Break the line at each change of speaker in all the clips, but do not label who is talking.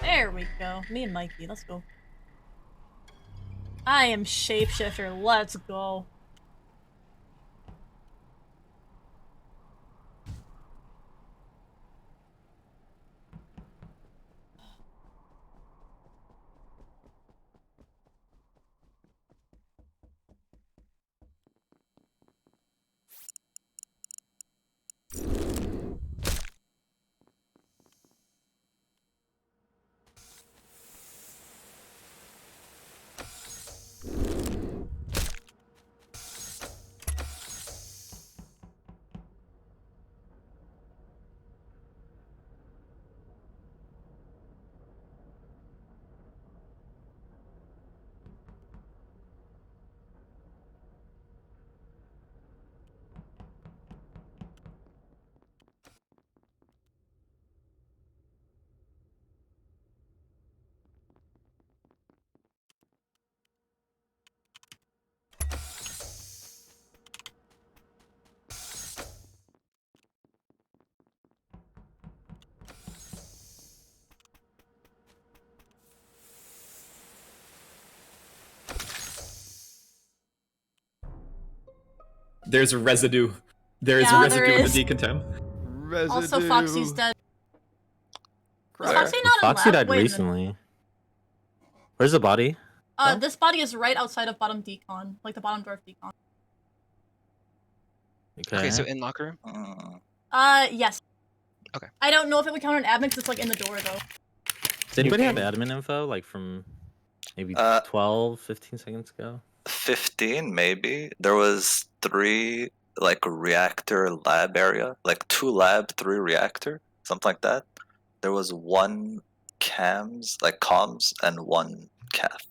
There we go. Me and Mikey, let's go. I am shapeshifter, let's go.
There's a residue. There's a residue in the decontam.
Residue.
Also, Foxy's dead.
Crap.
Is Foxy not in
Foxy
lab?
died
Wait a
recently.
minute.
Where's the body?
This body is right outside of bottom decon, like the bottom door of decon.
Okay, so in locker room?
Yes.
Okay.
I don't know if it would count an admin because it's like in the door though.
Does anybody have admin info, like from maybe 12, 15 seconds ago?
15 maybe. There was 3 like reactor lab area, like 2 lab, 3 reactor, something like that. There was 1 comms, and 1 cath.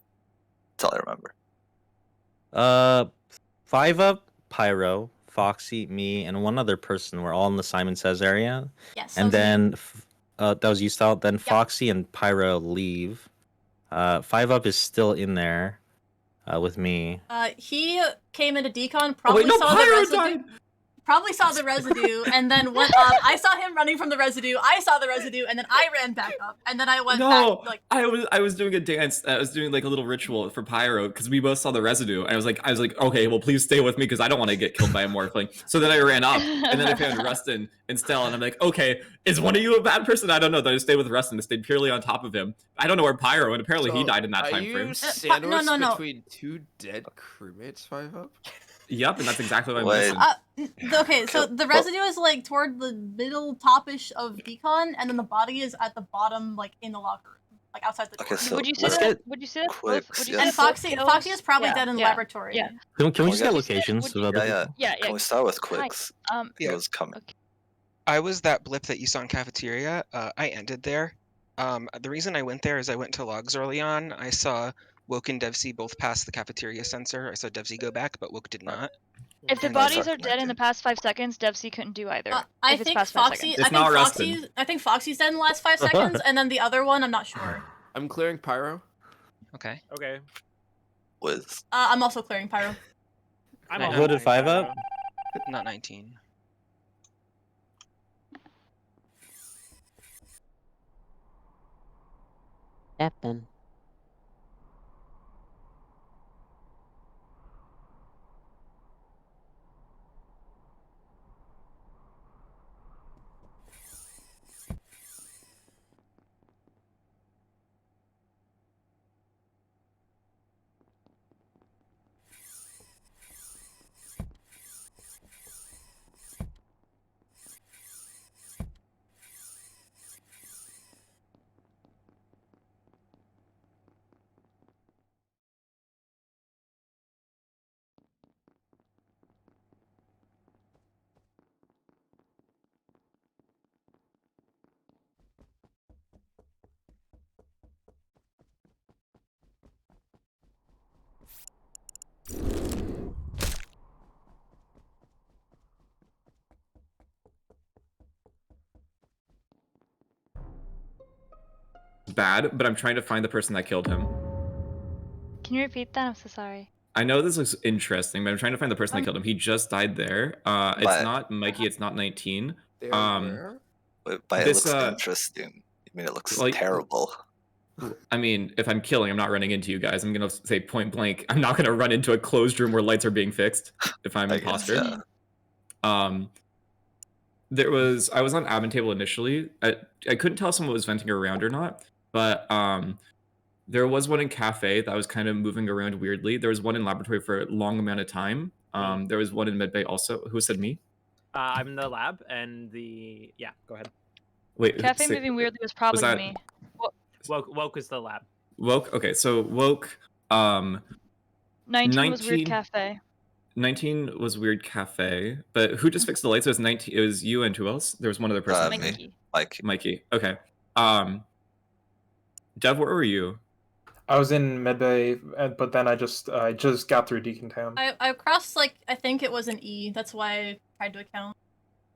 That's all I remember.
5 up, Pyro, Foxy, me, and 1 other person were all in the Simon Says area.
Yes.
And then that was you, Stell. Then Foxy and Pyro leave. 5 up is still in there with me.
He came into decon, probably saw the residue.
Died.
Probably saw the residue, and then went up. I saw him running from the residue. I saw the residue, and then I ran back up, and then I went back. Like
I was doing a dance. I was doing like a little ritual for Pyro because we both saw the residue. And I was like, okay, well, please stay with me because I don't want to get killed by a Morphling. So then I ran up, and then I found Rustin and Stell, and I'm like, okay, is one of you a bad person? I don't know. Then I stayed with Rustin. I stayed purely on top of him. I don't know where Pyro, and apparently he died in that time frame.
Are you sandwiched
no.
between 2 dead crewmates, 5 up?
Yep, and that's exactly what I mentioned.
Okay, so the residue is like toward the middle top-ish of decon, and then the body is at the bottom, like in the locker room, like outside the door.
Okay, so
would you say that? Would you say that?
Quicks,
And Foxy is probably dead in the laboratory.
Yeah.
Can we just get locations of other people?
Yeah.
Can we start with Quicks? He was coming.
Okay.
I was that blip that you saw in cafeteria. I ended there. The reason I went there is I went to logs early on. I saw Woke and DevC both pass the cafeteria sensor. I saw DevC go back, but Woke did not.
If the bodies are dead in the past 5 seconds, DevC couldn't do either.
I think Foxy's dead in the last 5 seconds, and then the other one, I'm not sure.
I'm clearing Pyro.
Okay.
Okay.
Wiz.
I'm also clearing Pyro.
I'm
Who did 5 up?
Not 19.
Captain.
Bad, but I'm trying to find the person that killed him.
Can you repeat that? I'm so sorry.
I know this looks interesting, but I'm trying to find the person that killed him. He just died there. It's not Mikey. It's not 19.
Wait,
it looks interesting. I mean, it looks
Like-
terrible.
I mean, if I'm killing, I'm not running into you guys. I'm gonna say point blank, I'm not gonna run into a closed room where lights are being fixed if I'm
I guess,
imposter.
yeah.
I was on admin table initially. I couldn't tell if someone was venting around or not, but there was one in cafe that was kind of moving around weirdly. There was one in laboratory for a long amount of time. There was one in medbay also. Who said me?
I'm in the lab, and yeah, go ahead.
Wait,
Cafe moving weirdly was probably
that-
me.
Woke is the lab.
Woke. Okay, so woke.
19 was weird
19
cafe.
19 was weird cafe, but who just fixed the lights? It was 19. It was you and who else? There was one other person.
Me.
Mikey.
Mikey.
Okay. Dev, where were you?
I was in medbay, but then I just got through decontam.
I crossed like I think it was an E. That's why I tried to account.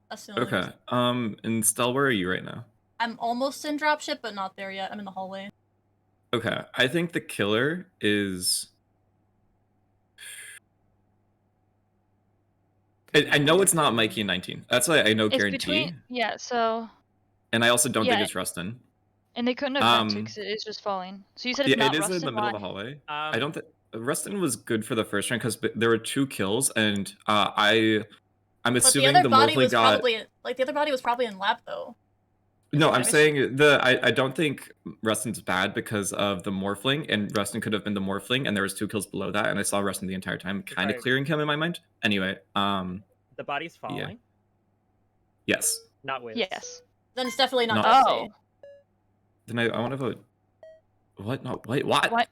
That's the only
Okay.
reason.
And Stell, where are you right now?
I'm almost in dropship, but not there yet. I'm in the hallway.
Okay. I think the killer is. I know it's not Mikey in 19. That's why I know
It's
guarantee.
between, yeah, so,
And I also don't think
Yeah.
it's Rustin.
and they couldn't have vented because it is just falling. So you said it's
Yeah,
not
it is
Rustin,
in the middle of the
why?
hallway. I don't think Rustin was good for the first round because there were 2 kills, and I'm
But the
assuming
other
the
body
Morphling
was
got.
probably the other body was probably in lab though.
No,
what
I'm
I was
saying I don't think Rustin's bad because of the Morphling, and Rustin could have been the Morphling, and there was 2 kills below that, and I saw Rustin the entire time, kind of
Right.
clearing him in my mind. Anyway,
The body's falling.
yes.
Not Wiz.
Yes.
Then it's definitely not
No.
Dempsey.
Then I want to vote. What? No, wait, what?
What?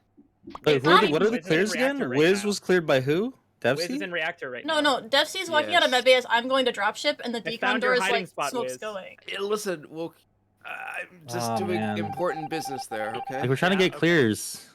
Wait,
not
what are the
Wiz is in
clears
reactor
again?
right
Wiz
now.
was cleared by who?
Wiz is
Devsy?
in reactor right
No,
now.
no. Devsy's walking out of
Yes.
medbay as I'm going to dropship, and the
I
decon
found
door
your
is
hiding
like
spot,
smoke's
Wiz.
going.
Hey, listen, well, I'm just
Oh,
doing
man.
important business there, okay?
Like, we're trying to
Yeah,
get
okay.
clears.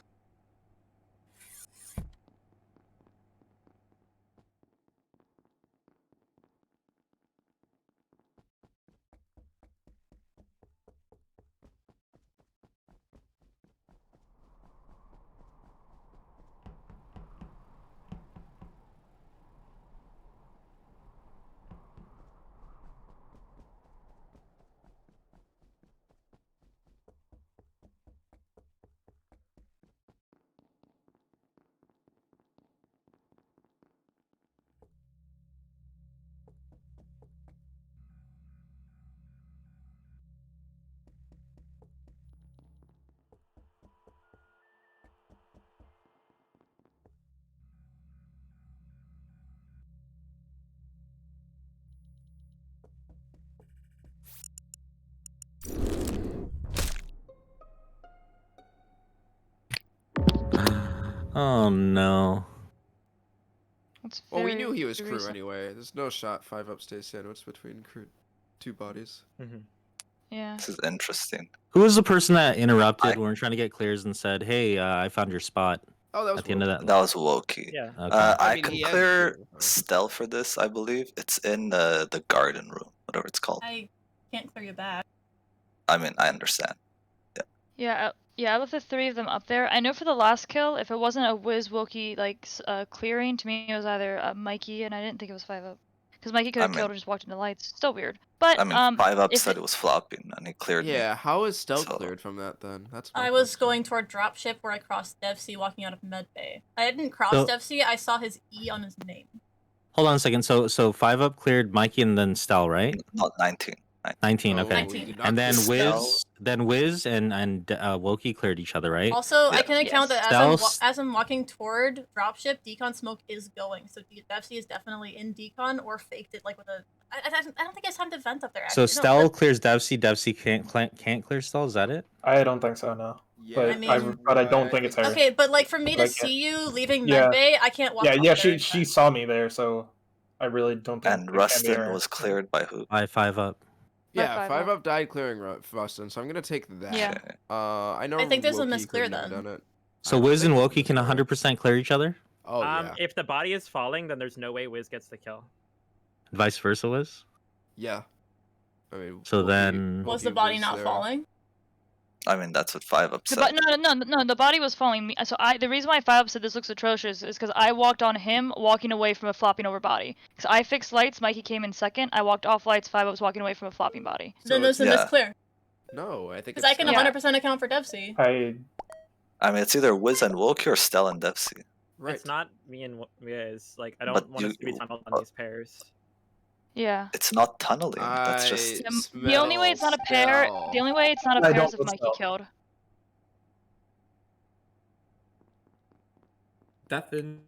Oh no.
It's
Well, we
very
knew he was crew
recent.
anyway. There's no shot 5-up stays sandwiched between crew 2 bodies.
Yeah.
This is interesting.
Who was the person that interrupted
I-
when we were trying to get clears and said, "Hey, I found your spot"?
Oh, that was
At the end of
Woke.
that-
That was Wokey.
Yeah.
Okay.
I
mean,
can
he has
clear
crew, huh?
Stell for this, I believe. It's in the garden room, whatever it's called.
I can't clear you back.
I mean, I understand.
Yeah, I left the 3 of them up there. I know for the last kill, if it wasn't a Wiz Wilkie like clearing, to me it was either Mikey, and I didn't think it was 5-up. Because Mikey could have
I
killed
mean-
and just walked into lights. Still weird. But
I mean, 5-up
if
said it was flopping, and he cleared me.
Yeah, how is Stell
So-
cleared from that then? That's my
I was
question.
going toward dropship where I crossed Devsy walking out of medbay. I didn't cross
So-
Devsy. I saw his E on his name.
Hold on a second. So 5-up cleared Mikey and then Stell, right?
Not 19.
19.
Oh,
Okay.
19.
he did not
And then
clear
Stell.
Wiz and Wokey cleared each other, right?
Also, I
Yeah.
can account
Yes.
that
Stealth-
as I'm walking toward dropship, decon smoke is going. So Devsy is definitely in decon or faked it like with a. I don't think it's time to vent up there.
So
Actually.
Stell clears Devsy. Devsy can't clear Stell. Is that it?
I don't think so, no.
Yeah,
But
I mean-
but I don't think it's her.
Okay, but like for me to
Like,
see you leaving
yeah.
medbay, I can't walk.
Yeah,
up
yeah,
there.
she saw me there, so I really don't think.
And
it can be
Rustin
her.
was cleared by who?
By 5-up.
Yeah,
5-up.
5-up died clearing Rustin, so I'm gonna take that.
Yeah.
Okay.
I know.
I think there's a
Wokey
misclear
couldn't have
then.
done it.
So
I
Wiz and
think
Wokey can 100% clear each other.
Oh yeah.
If the body is falling, then there's no way Wiz gets the kill.
Vice versa, Wiz.
Yeah. I mean.
So
Wokey-
then-
Was the
Wokey
body
was
not
there.
falling?
I mean, that's what 5-up
The
said.
no, the body was falling. So the reason why 5-up said this looks atrocious is because I walked on him walking away from a flopping over body. Because I fixed lights, Mikey came in second. I walked off lights, 5-up was walking away from a flopping body.
Then
So
there's a
yeah.
misclear.
No, I think
Because I
it's
can
Yeah.
100% account for Devsy.
Stell.
I mean, it's either Wiz and Wokey or Stell and Devsy.
Right.
It's not me and Wiz. Like, I
But
don't want us
you-
to be tunneled on these pairs.
Yeah.
It's not tunneling. That's just.
The only way it's not a pair. The only way it's not a
I
pair
don't
is if
know
Mikey
Stell.
killed.
Deafen.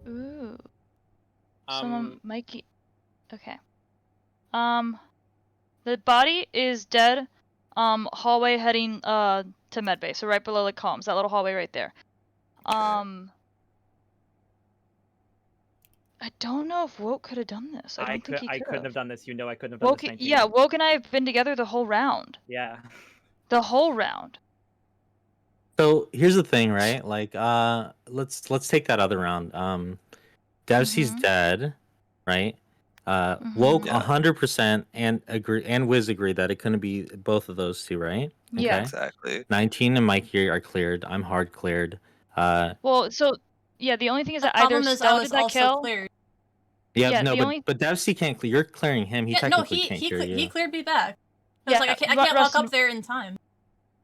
Ooh. Mikey. Okay. The body is dead. Hallway heading to medbay, so right below the comms, that little hallway right there. I don't know if Woke could have done this. I don't think he could.
I couldn't have
have
done this. You know, I couldn't have done
Woke,
this. 19.
yeah, Woke and I have been together the whole round.
Yeah.
The whole round.
So here's the thing, right? Like, let's take that other round. Devsy's dead, right? Woke
Yeah.
100% and Wiz agreed that it couldn't be both of those two, right?
Yeah.
Exactly.
19 and Mikey are cleared. I'm hard cleared.
Well, so yeah, the only thing is
The
that either
problem is I
Stell
was
did that
also
kill.
cleared.
Yeah,
Yeah,
no,
the only-
but Devsy can't clear. You're clearing him. He
Yeah, no,
technically can't clear you.
he cleared me back. I was
Yeah,
like, I can't walk
Rustin-
up there in time.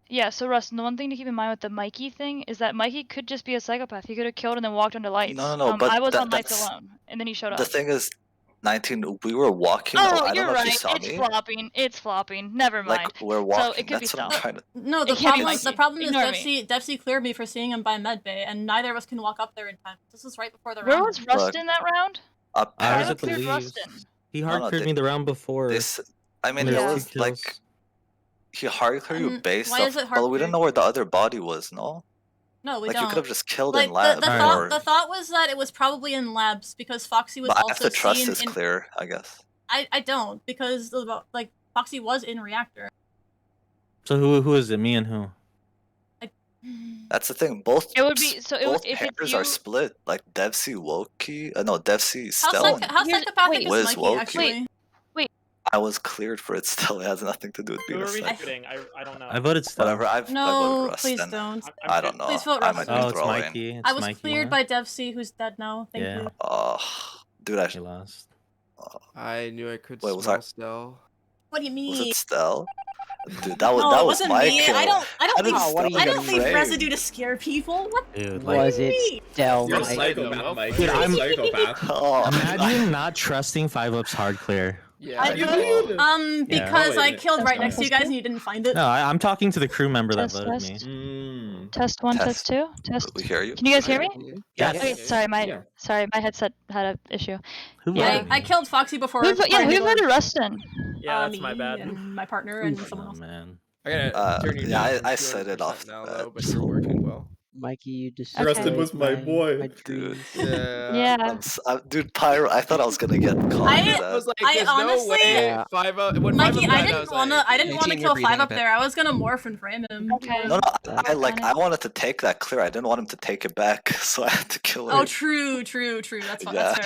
Yeah, so Rustin, the one thing to keep in mind with the Mikey thing is that Mikey could just be a psychopath. He could have killed and then walked onto lights.
No, but
I was on lights
that's-
alone, and then he showed up.
The thing is, 19. We were walking.
Oh,
I don't
you're
know if you
right.
saw
It's
me.
flopping. It's flopping. Never mind.
Like we're walking.
So it could be
That's what I'm
Stell.
trying to.
No,
It
the
can't be
problem
Mikey.
is
Ignore me.
Devsy cleared me for seeing him by medbay, and neither of us can walk up there in time. This was right before the
Where
round.
was Rustin that round?
Up
I was
Tyler
at the
cleared
leaves.
Rustin.
He hard
No,
cleared
they-
me the round before.
This. I mean,
There's
it
Yeah.
two
was
kills.
like he hard cleared you based
why
off.
is it hard
Well, we didn't
cleared?
know where the other body was. No.
No, we
Like
don't.
you could have just killed
Like
in lab.
the
or...
thought was that it was probably in labs because Foxy was
But I
also
have to trust
seen
is
in.
clear, I guess.
I don't because like Foxy was in reactor.
So who is it? Me and who?
That's the thing. Both.
It would be so.
Both
If it's
pairs
you,
are split. Like Devsy, Wokey. No, Devsy,
How,
Stell.
how
Here's-
psychopathic
wait.
is
Wiz
Mikey
Wokey.
actually?
I was cleared for it still. It has nothing to do with
Who
being a
are we
psych.
shooting? I don't know.
I voted Stell.
Whatever. I
No,
voted Rust.
please
then.
don't.
I don't know.
Please vote
I
Rust.
might be
Oh, it's
throwing.
Mikey. It's
I was
Mikey,
cleared
huh?
by Devsy, who's dead now. Thank
Yeah.
you.
Dude, I
He lost.
I knew I could
Wait, was
smell
I-
Stell.
What do you mean?
was it Stell? Dude, that was
No,
that
it
was
wasn't
my
me.
kill.
I don't
How did
leave.
Stell
I
get
don't leave
framed?
residue to scare people. What?
Dude, like,
Was it Stell?
You're a
Mike?
psychopath, Mike.
Dude,
You're a
I'm-
psychopath.
Oh,
imagine not trusting 5-Up's hard clear.
Yeah.
I
know.
because
Yeah.
I killed right next to you
Test
guys and you didn't find it.
No, I'm talking to the crew member that
Test,
voted
test.
me.
Test 1,
Test.
test 2, test.
we hear you.
Can you guys hear me?
Yeah.
Okay, sorry,
Yeah.
my headset had an issue.
Who
Yeah,
voted
I
me?
killed Foxy before.
Who
Brian
voted
Miller,
Rustin?
Yeah, that's
me
my bad.
And my partner and
Oh,
someone else.
man.
I gotta turn you
yeah,
down
I
for
said it
200%
off
now,
the
though,
bat,
but you're
so-
working well.
Mikey, you just
Okay. Rustin
was my boy.
my
Dude.
dreams.
Yeah.
Dude, Pyro. I thought I was gonna get caught.
I-
with
I was
that.
like,
I
there's
honestly-
no way
Yeah.
5-0. When
Mikey,
5-0
I
died,
didn't
was
wanna.
like,
I didn't want to
Maintain
kill
your
5 up
breathing,
there. I was gonna morph and frame him.
Okay.
No,
That's
I
fine.
wanted to take that clear. I didn't want him to take it back, so I had to kill him.
Oh, true. That's fine.
Yeah.
That's fair.